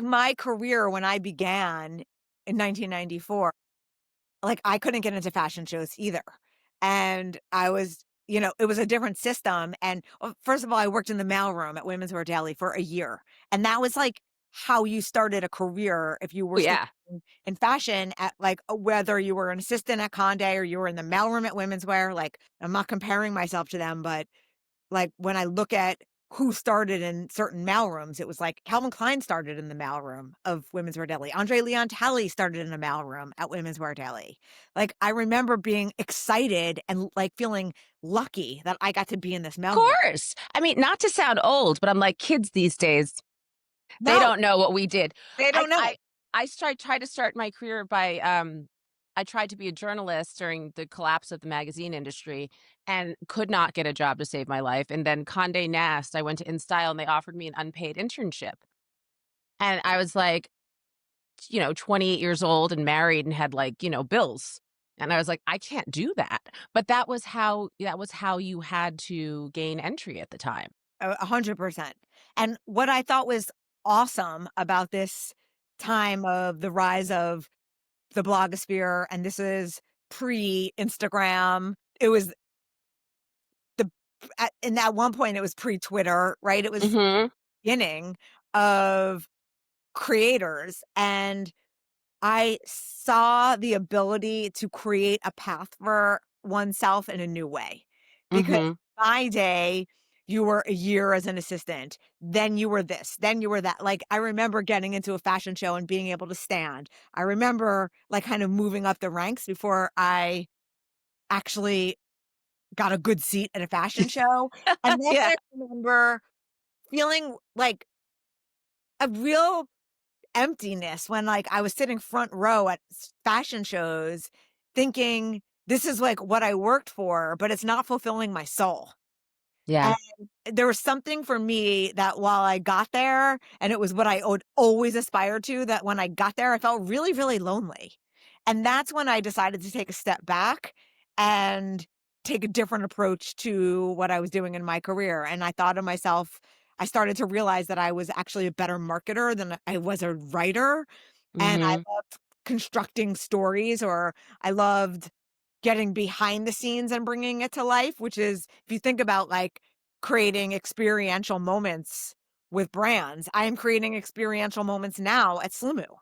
my career when I began in 1994, like, I couldn't get into fashion shows either. And I was it was a different system, and, first of all, I worked in the mailroom at Women's Wear Daily for a year, and that was, like, how you started a career if you Oh, were still yeah. in fashion at, like, whether you were an assistant at Condé or you were in the mailroom at Women's Wear, like, I'm not comparing myself to them, but like, when I look at who started in certain mailrooms, it was like Calvin Klein started in the mailroom of Women's Wear Daily. Andre Leon Talley started in a mailroom at Women's Wear Daily. Like, I remember being excited and, like, feeling lucky that I got to be in this mailroom. Course. I mean, not to sound old, but I'm like, kids these days, they No, don't know what we did. they I don't know. I I tried to start my career by, I tried to be a journalist during the collapse of the magazine industry and could not get a job to save my life, and then Condé Nast, I went to InStyle, and they offered me an unpaid internship, and I was like, 28 years old and married and had, like, bills, and I was like, "I can't do that," but that was how you had to gain entry at the time. 100%. And what I thought was awesome about this time of the rise of the blogosphere, and this is pre-Instagram. It was the and at one point, it was pre-Twitter, right? It was Mhm. beginning of creators, and I saw the ability to create a path for oneself in a new way. Because Mhm. my day, you were a year as an assistant, then you were this, then you were that. Like, I remember getting into a fashion show and being able to stand. I remember, like, kind of moving up the ranks before I actually got a good seat at a fashion show, and then Yeah. I remember feeling like a real emptiness when, like, I was sitting front row at fashion shows thinking, "This is, like, what I worked for, but it's not fulfilling my soul." Yeah. And there was something for me that while I got there, and it was what I would always aspire to, that when I got there, I felt really, really lonely. And that's when I decided to take a step back and take a different approach to what I was doing in my career. And I thought to myself, I started to realize that I was actually a better marketer than I was a writer. And I Mhm. loved constructing stories, or I loved getting behind the scenes and bringing it to life, which is, if you think about, like, creating experiential moments with brands, I am creating experiential moments now at Slimu.